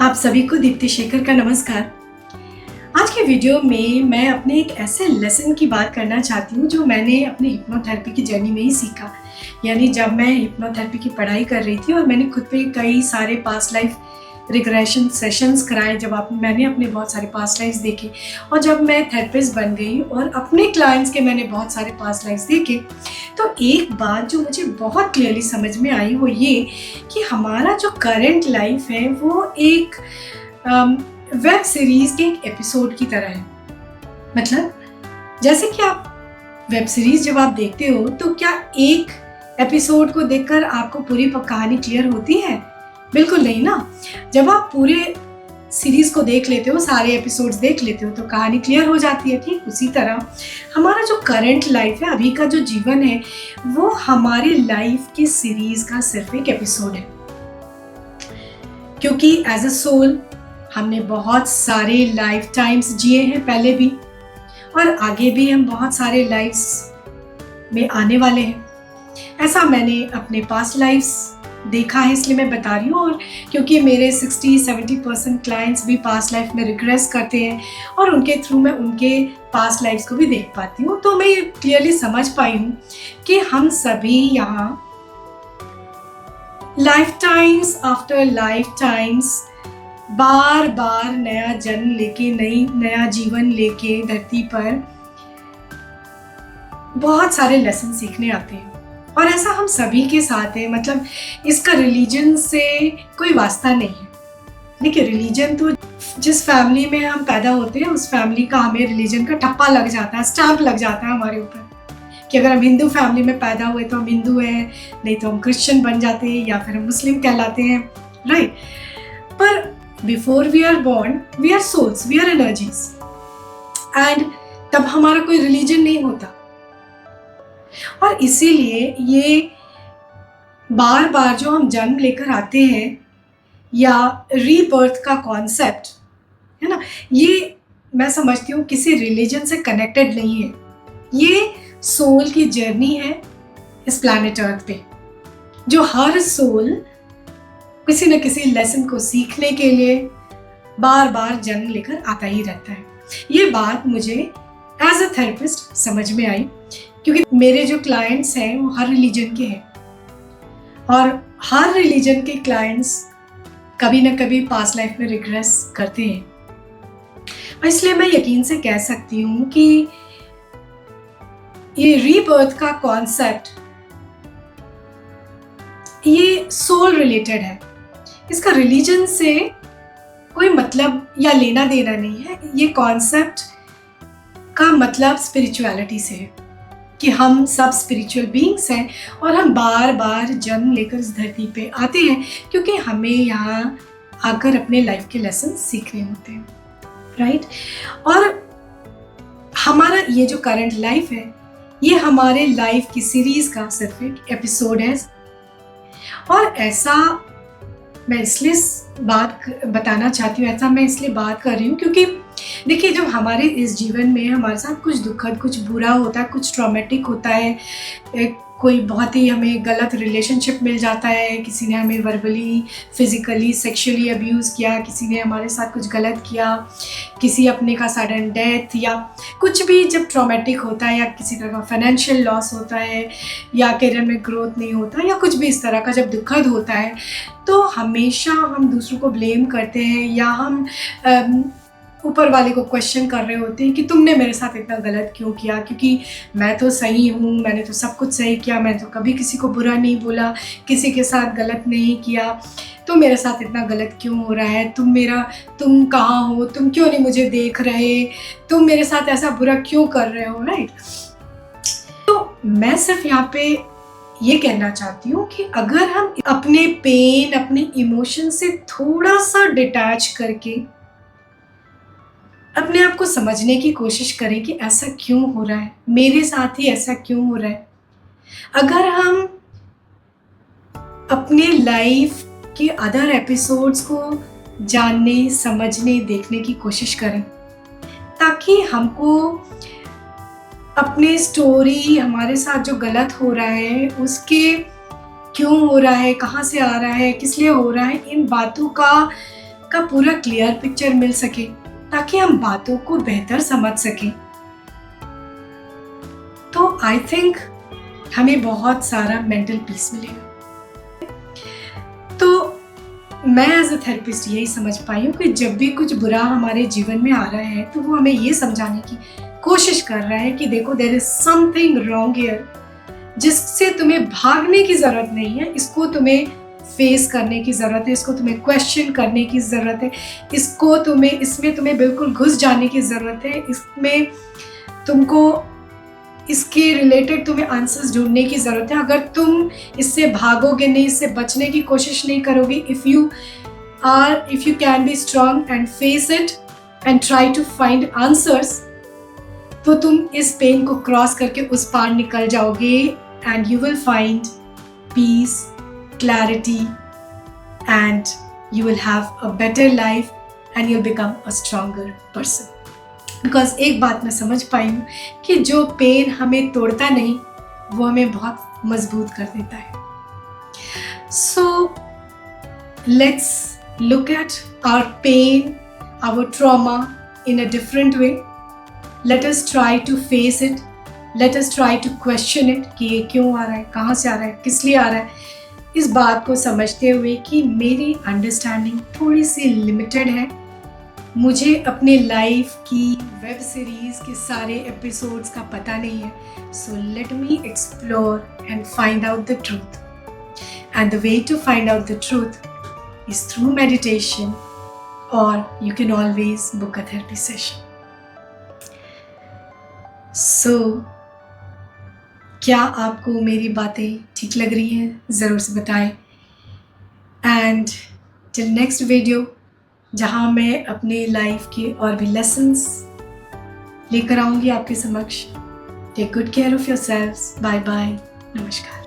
आप सभी को दीप्ति शेखर का नमस्कार। आज के वीडियो में मैं अपने एक ऐसे लेसन की बात करना चाहती हूँ जो मैंने अपने हिप्नोथेरेपी की जर्नी में ही सीखा। यानी जब मैं हिप्नोथेरेपी की पढ़ाई कर रही थी और मैंने खुद पे कई सारे पास्ट लाइफ रिग्रेशन सेशंस कराए, मैंने अपने बहुत सारे पास्ट लाइफ्स देखे और जब मैं थेरेपिस्ट बन गई और अपने क्लाइंट्स के मैंने बहुत सारे पास्ट लाइफ्स देखे, तो एक बात जो मुझे बहुत क्लियरली समझ में आई वो ये कि हमारा जो करंट लाइफ है वो एक वेब सीरीज के एक एपिसोड की तरह है। मतलब जैसे कि आप वेब सीरीज जब आप देखते हो तो क्या एक एपिसोड को देखकर आपको पूरी कहानी क्लियर होती है? बिल्कुल नहीं ना। जब आप पूरे सीरीज को देख लेते हो, सारे एपिसोड्स देख लेते हो तो कहानी क्लियर हो जाती है। ठीक उसी तरह हमारा जो करंट लाइफ है, अभी का जो जीवन है, वो हमारी लाइफ की सीरीज का सिर्फ एक एपिसोड है। क्योंकि एज अ सोल हमने बहुत सारे लाइफ टाइम्स जिए हैं पहले भी, और आगे भी हम बहुत सारे लाइफ्स में आने वाले हैं। ऐसा मैंने अपने पास्ट लाइफ्स देखा है, इसलिए मैं बता रही हूँ। और क्योंकि मेरे 60-70% क्लाइंट्स भी पास्ट लाइफ में रिग्रेस करते हैं और उनके थ्रू मैं उनके पास्ट लाइफ्स को भी देख पाती हूँ, तो मैं ये क्लियरली समझ पाई हूँ कि हम सभी यहाँ life times after life times बार बार नया जन्म लेके नया जीवन लेके धरती पर बहुत सारे लेसन सीखने आते हैं। और ऐसा हम सभी के साथ है। मतलब इसका रिलीजन से कोई वास्ता नहीं है। देखिए, रिलीजन तो जिस फैमिली में हम पैदा होते हैं उस फैमिली का हमें रिलीजन का ठप्पा लग जाता है, स्टैंप लग जाता है हमारे ऊपर कि अगर हम हिंदू फैमिली में पैदा हुए तो हम हिंदू हैं, नहीं तो हम क्रिश्चियन बन जाते हैं या फिर हम मुस्लिम कहलाते हैं, राइट। पर before we are born we are souls, we are energies, and तब हमारा कोई रिलीजन नहीं होता। और इसीलिए ये बार बार जो हम जन्म लेकर आते हैं या रीबर्थ का कॉन्सेप्ट है ना, ये मैं समझती हूँ किसी रिलीजन से कनेक्टेड नहीं है। ये सोल की जर्नी है इस प्लैनेट अर्थ पे, जो हर सोल किसी न किसी लेसन को सीखने के लिए बार बार जन्म लेकर आता ही रहता है। ये बात मुझे एज अ थेरेपिस्ट समझ में आई, क्योंकि मेरे जो क्लाइंट्स हैं वो हर रिलीजन के हैं और हर रिलीजन के क्लाइंट्स कभी ना कभी पास्ट लाइफ में रिग्रेस करते हैं। और इसलिए मैं यकीन से कह सकती हूँ कि ये रीबर्थ का कॉन्सेप्ट ये सोल रिलेटेड है। इसका रिलीजन से कोई मतलब या लेना देना नहीं है। ये कॉन्सेप्ट का मतलब स्पिरिचुअलिटी से है कि हम सब स्पिरिचुअल बीइंग्स हैं और हम बार बार जन्म लेकर इस धरती पे आते हैं क्योंकि हमें यहाँ आकर अपने लाइफ के लेसन सीखने होते हैं, राइट। और हमारा ये जो करंट लाइफ है ये हमारे लाइफ की सीरीज का सिर्फ एक एपिसोड है। और ऐसा मैं इसलिए बात बताना चाहती हूँ, ऐसा मैं इसलिए बात कर रही हूँ क्योंकि देखिए, जब हमारे इस जीवन में हमारे साथ कुछ दुखद, कुछ बुरा होता है, कुछ ट्रॉमेटिक होता है, कोई बहुत ही हमें गलत रिलेशनशिप मिल जाता है, किसी ने हमें वर्बली, फिजिकली, सेक्सुअली अब्यूज़ किया, किसी ने हमारे साथ कुछ गलत किया, किसी अपने का सडन डेथ या कुछ भी जब ट्रॉमेटिक होता है, या किसी तरह का फाइनेंशियल लॉस होता है, या करियर में ग्रोथ नहीं होता, या कुछ भी इस तरह का जब दुखद होता है, तो हमेशा हम दूसरों को ब्लेम करते हैं या हम ऊपर वाले को क्वेश्चन कर रहे होते हैं कि तुमने मेरे साथ इतना गलत क्यों किया, क्योंकि मैं तो सही हूँ, मैंने तो सब कुछ सही किया, मैं तो कभी किसी को बुरा नहीं बोला, किसी के साथ गलत नहीं किया, तो मेरे साथ इतना गलत क्यों हो रहा है, तुम कहाँ हो, तुम क्यों नहीं मुझे देख रहे, तुम मेरे साथ ऐसा बुरा क्यों कर रहे हो, राइट। तो मैं सिर्फ यहाँ पे ये कहना चाहती हूँ कि अगर हम अपने पेन, अपने इमोशन से थोड़ा सा डिटैच करके अपने आप को समझने की कोशिश करें कि ऐसा क्यों हो रहा है, मेरे साथ ही ऐसा क्यों हो रहा है। अगर हम अपने लाइफ के अदर एपिसोड्स को जानने, समझने, देखने की कोशिश करें, ताकि हमको अपने स्टोरी, हमारे साथ जो गलत हो रहा है उसके क्यों हो रहा है, कहाँ से आ रहा है, किस लिए हो रहा है, इन बातों का का पूरा क्लियर पिक्चर मिल सके, ताकि हम बातों को बेहतर समझ सकें। तो आई थिंक हमें बहुत सारा मेंटल पीस मिलेगा। तो मैं एज अ थेरेपिस्ट यही समझ पाई हूँ कि जब भी कुछ बुरा हमारे जीवन में आ रहा है तो वो हमें ये समझाने की कोशिश कर रहा है कि देखो, there is something wrong here, जिससे तुम्हें भागने की जरूरत नहीं है, इसको तुम्हें फेस करने की ज़रूरत है, इसको तुम्हें क्वेश्चन करने की ज़रूरत है, इसमें तुम्हें बिल्कुल घुस जाने की ज़रूरत है, इसमें तुमको इसके रिलेटेड तुम्हें आंसर्स ढूंढने की ज़रूरत है। अगर तुम इससे भागोगे नहीं, इससे बचने की कोशिश नहीं करोगे, if you can be strong and face it and try to find answers, तो तुम इस पेन को क्रॉस करके उस पार निकल जाओगे and you will find peace, clarity, and you will have a better life and you'll become a stronger person. Because एक बात मैं समझ पाई हूँ कि जो पेन हमें तोड़ता नहीं, वो हमें बहुत मजबूत कर देता है. So let's look at our pain, our trauma in a different way. Let us try to face it. Let us try to question it कि ये क्यों आ रहा है, कहाँ से आ रहा है, किस लिए आ रहा है. इस बात को समझते हुए कि मेरी अंडरस्टैंडिंग थोड़ी सी लिमिटेड है, मुझे अपने लाइफ की वेब सीरीज़ के सारे एपिसोड्स का पता नहीं है. So let me explore and find out the truth. And the way to find out the truth is through meditation, और you can always book a therapy session. So क्या आपको मेरी बातें ठीक लग रही हैं? ज़रूर से बताएं. एंड टिल नेक्स्ट वीडियो, जहाँ मैं अपने लाइफ के और भी लेसन्स लेकर आऊँगी आपके समक्ष. Take good care of yourselves. Bye bye. नमस्कार.